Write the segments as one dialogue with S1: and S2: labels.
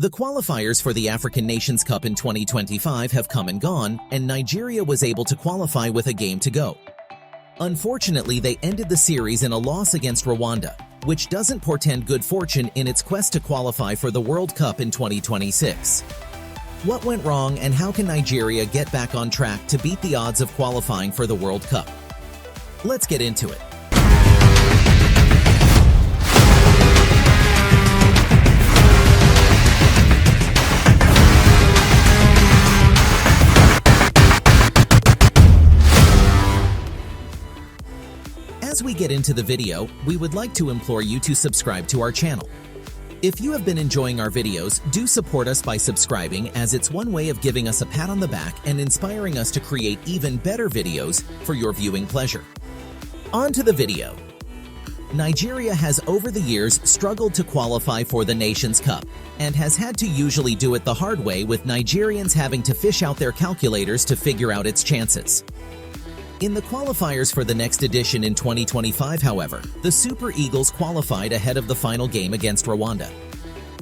S1: The qualifiers for the African Nations Cup in 2025 have come and gone, and Nigeria was able to qualify with a game to go. Unfortunately, they ended the series in a loss against Rwanda, which doesn't portend good fortune in its quest to qualify for the World Cup in 2026. What went wrong, and how can Nigeria get back on track to beat the odds of qualifying for the World Cup? Let's get into it. As we get into the video, we would like to implore you to subscribe to our channel. If you have been enjoying our videos, do support us by subscribing, as it's one way of giving us a pat on the back and inspiring us to create even better videos for your viewing pleasure. On to the video. Nigeria has over the years struggled to qualify for the Nations Cup and has had to usually do it the hard way, with Nigerians having to fish out their calculators to figure out its chances. In the qualifiers for the next edition in 2025, however, the Super Eagles qualified ahead of the final game against Rwanda.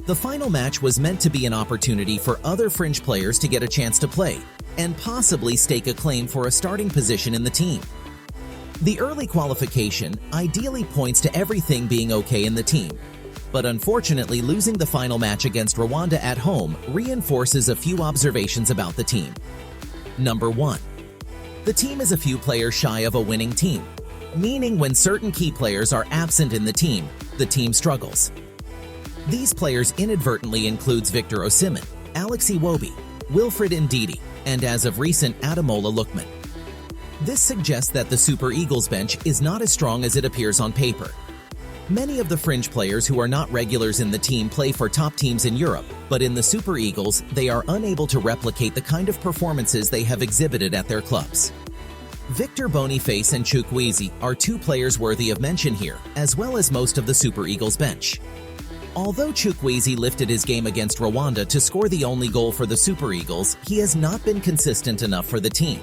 S1: The final match was meant to be an opportunity for other fringe players to get a chance to play and possibly stake a claim for a starting position in the team. The early qualification ideally points to everything being okay in the team, but unfortunately losing the final match against Rwanda at home reinforces a few observations about the team. Number 1. The team is a few players shy of a winning team, meaning when certain key players are absent in the team struggles. These players inadvertently includes Victor Osimhen, Alex Iwobi, Wilfred Ndidi, and as of recent, Ademola Lookman. This suggests that the Super Eagles bench is not as strong as it appears on paper. Many of the fringe players who are not regulars in the team play for top teams in Europe, but in the Super Eagles, they are unable to replicate the kind of performances they have exhibited at their clubs. Victor Boniface and Chukwueze are two players worthy of mention here, as well as most of the Super Eagles bench. Although Chukwueze lifted his game against Rwanda to score the only goal for the Super Eagles, he has not been consistent enough for the team.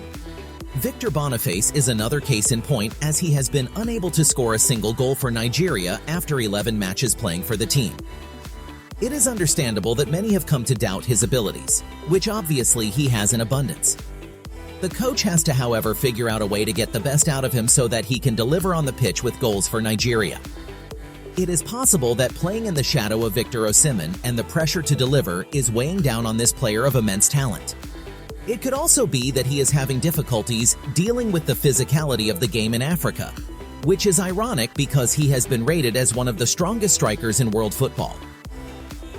S1: Victor Boniface is another case in point, as he has been unable to score a single goal for Nigeria after 11 matches playing for the team. It is understandable that many have come to doubt his abilities, which obviously he has in abundance. The coach has to, however, figure out a way to get the best out of him so that he can deliver on the pitch with goals for Nigeria. It is possible that playing in the shadow of Victor Osimhen and the pressure to deliver is weighing down on this player of immense talent. It could also be that he is having difficulties dealing with the physicality of the game in Africa, which is ironic because he has been rated as one of the strongest strikers in world football.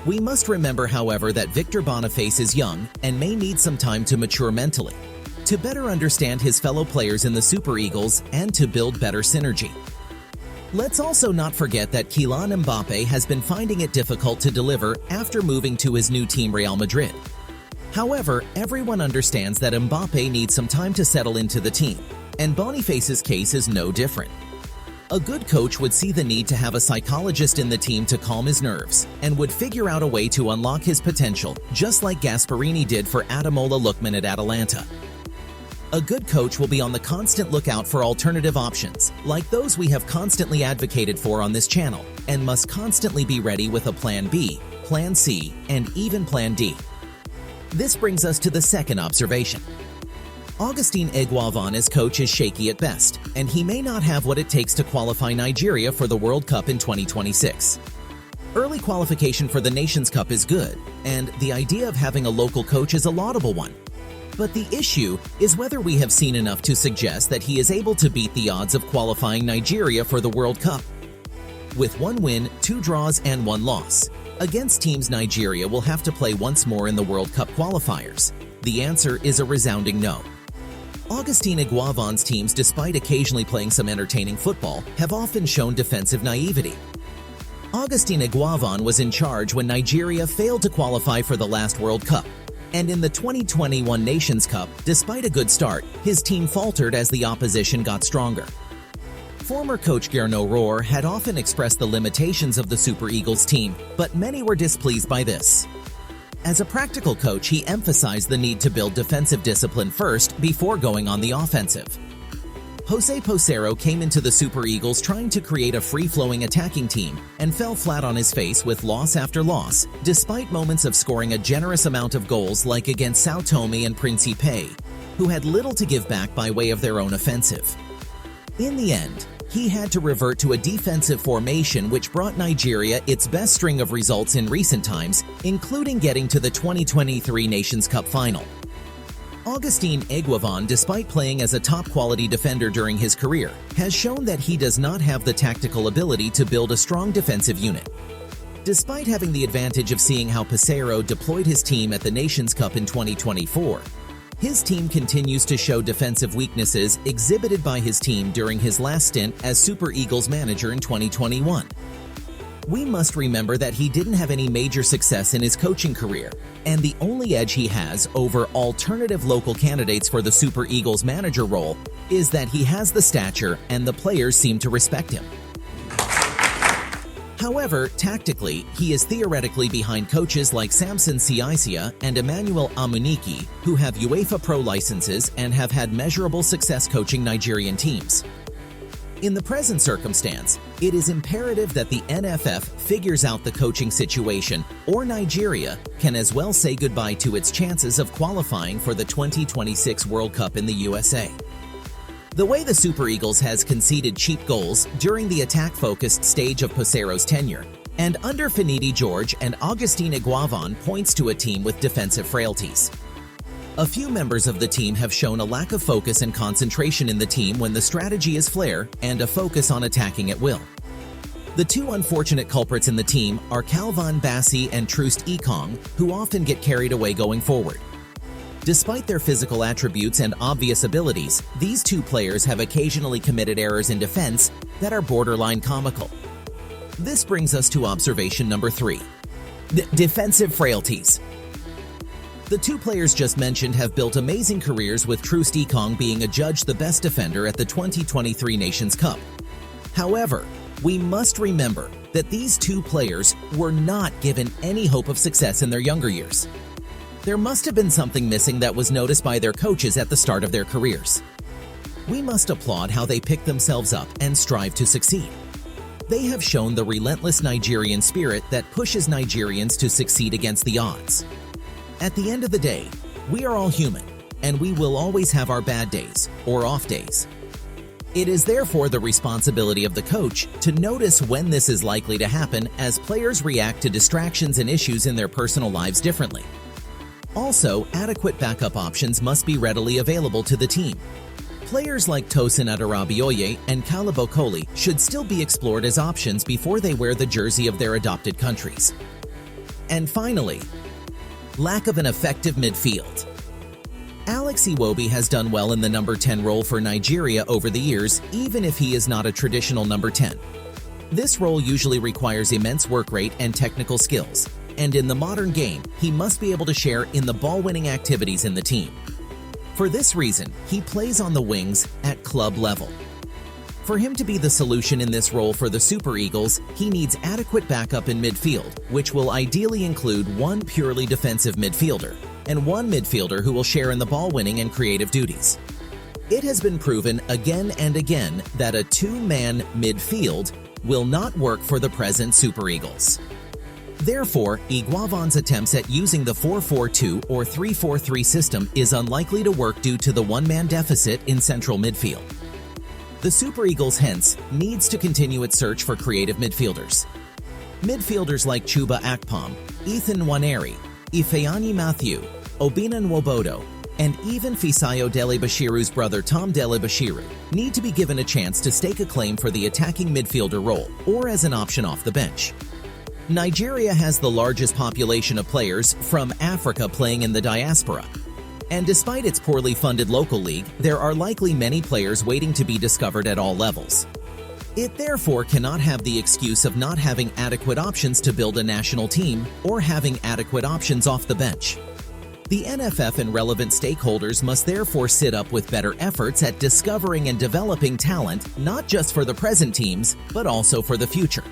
S1: We must remember, however, that Victor Boniface is young and may need some time to mature mentally, to better understand his fellow players in the Super Eagles and to build better synergy. Let's also not forget that Kylian Mbappe has been finding it difficult to deliver after moving to his new team Real Madrid. However, everyone understands that Mbappe needs some time to settle into the team, and Boniface's case is no different. A good coach would see the need to have a psychologist in the team to calm his nerves and would figure out a way to unlock his potential, just like Gasperini did for Ademola Lookman at Atalanta. A good coach will be on the constant lookout for alternative options, like those we have constantly advocated for on this channel, and must constantly be ready with a Plan B, Plan C, and even Plan D. This brings us to the second observation. Augustin Eguavoen's coach is shaky at best, and he may not have what it takes to qualify Nigeria for the World Cup in 2026. Early qualification for the Nations Cup is good, and the idea of having a local coach is a laudable one. But the issue is whether we have seen enough to suggest that he is able to beat the odds of qualifying Nigeria for the World Cup. With 1 win, 2 draws, and 1 loss, against teams Nigeria will have to play once more in the World Cup qualifiers, the answer is a resounding no. Augustin Eguavoen's teams, despite occasionally playing some entertaining football, have often shown defensive naivety. Augustin Eguavoen was in charge when Nigeria failed to qualify for the last World Cup, and in the 2021 Nations Cup, despite a good start, his team faltered as the opposition got stronger. Former coach Gernot Rohr had often expressed the limitations of the Super Eagles team, but many were displeased by this. As a practical coach, he emphasized the need to build defensive discipline first before going on the offensive. Jose Peseiro came into the Super Eagles trying to create a free-flowing attacking team and fell flat on his face with loss after loss, despite moments of scoring a generous amount of goals like against Sao Tome and Principe, who had little to give back by way of their own offensive. In the end, he had to revert to a defensive formation which brought Nigeria its best string of results in recent times, including getting to the 2023 Nations Cup final. Augustine Eguavoen, despite playing as a top-quality defender during his career, has shown that he does not have the tactical ability to build a strong defensive unit. Despite having the advantage of seeing how Peseiro deployed his team at the Nations Cup in 2024, his team continues to show defensive weaknesses exhibited by his team during his last stint as Super Eagles manager in 2021. We must remember that he didn't have any major success in his coaching career, and the only edge he has over alternative local candidates for the Super Eagles manager role is that he has the stature and the players seem to respect him. However, tactically, he is theoretically behind coaches like Samson Siaisia and Emmanuel Amuniki, who have UEFA Pro licenses and have had measurable success coaching Nigerian teams. In the present circumstance, it is imperative that the NFF figures out the coaching situation, or Nigeria can as well say goodbye to its chances of qualifying for the 2026 World Cup in the USA. The way the Super Eagles has conceded cheap goals during the attack-focused stage of Peseiro's tenure, and under Finidi George and Augustine Eguavoen points to a team with defensive frailties. A few members of the team have shown a lack of focus and concentration in the team when the strategy is flair and a focus on attacking at will. The two unfortunate culprits in the team are Calvin Bassey and Troost Ekong, who often get carried away going forward. Despite their physical attributes and obvious abilities, these two players have occasionally committed errors in defense that are borderline comical. This brings us to observation number 3. Defensive frailties. The two players just mentioned have built amazing careers, with Troost Ekong being adjudged the best defender at the 2023 Nations Cup. However, we must remember that these two players were not given any hope of success in their younger years. There must have been something missing that was noticed by their coaches at the start of their careers. We must applaud how they pick themselves up and strive to succeed. They have shown the relentless Nigerian spirit that pushes Nigerians to succeed against the odds. At the end of the day, we are all human, and we will always have our bad days or off days. It is therefore the responsibility of the coach to notice when this is likely to happen, as players react to distractions and issues in their personal lives differently. Also, adequate backup options must be readily available to the team. Players like Tosin Adarabioyo and Caleb Okoli should still be explored as options before they wear the jersey of their adopted countries. And finally, lack of an effective midfield. Alex Iwobi has done well in the number 10 role for Nigeria over the years, even if he is not a traditional number 10. This role usually requires immense work rate and technical skills, and in the modern game, he must be able to share in the ball-winning activities in the team. For this reason, he plays on the wings at club level. For him to be the solution in this role for the Super Eagles, he needs adequate backup in midfield, which will ideally include one purely defensive midfielder and one midfielder who will share in the ball-winning and creative duties. It has been proven again and again that a two-man midfield will not work for the present Super Eagles. Therefore, Eguavoen's attempts at using the 4-4-2 or 3-4-3 system is unlikely to work due to the one-man deficit in central midfield. The Super Eagles hence needs to continue its search for creative midfielders. Midfielders like Chuba Akpom, Ethan Nwaneri, Ifeanyi Matthew, Obina Nwobodo, and even Fisayo Dele Bashiru's brother Tom Dele Bashiru need to be given a chance to stake a claim for the attacking midfielder role or as an option off the bench. Nigeria has the largest population of players from Africa playing in the diaspora. And despite its poorly funded local league, there are likely many players waiting to be discovered at all levels. It therefore cannot have the excuse of not having adequate options to build a national team or having adequate options off the bench. The NFF and relevant stakeholders must therefore sit up with better efforts at discovering and developing talent, not just for the present teams, but also for the future.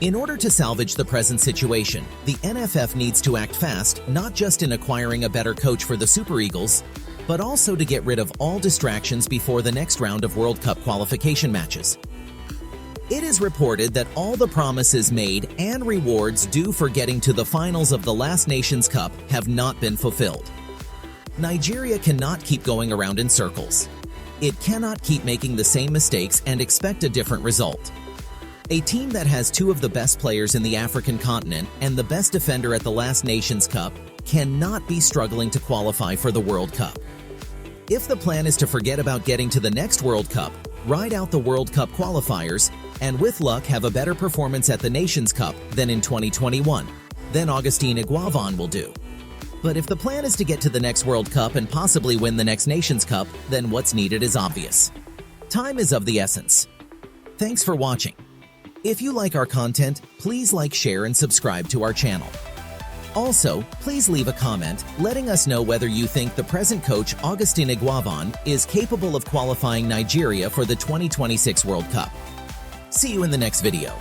S1: In order to salvage the present situation, the NFF needs to act fast, not just in acquiring a better coach for the Super Eagles, but also to get rid of all distractions before the next round of World Cup qualification matches. It is reported that all the promises made and rewards due for getting to the finals of the last Nations Cup have not been fulfilled. Nigeria cannot keep going around in circles. It cannot keep making the same mistakes and expect a different result. A team that has two of the best players in the African continent and the best defender at the last Nations Cup cannot be struggling to qualify for the World Cup. If the plan is to forget about getting to the next World Cup, ride out the World Cup qualifiers, and with luck have a better performance at the Nations Cup than in 2021, then Augustine Iguavan will do. But if the plan is to get to the next World Cup and possibly win the next Nations Cup, then what's needed is obvious. Time is of the essence. Thanks for watching. If you like our content, please like, share, and subscribe to our channel. Also, please leave a comment letting us know whether you think the present coach Augustine Iguavan is capable of qualifying Nigeria for the 2026 World Cup. See you in the next video.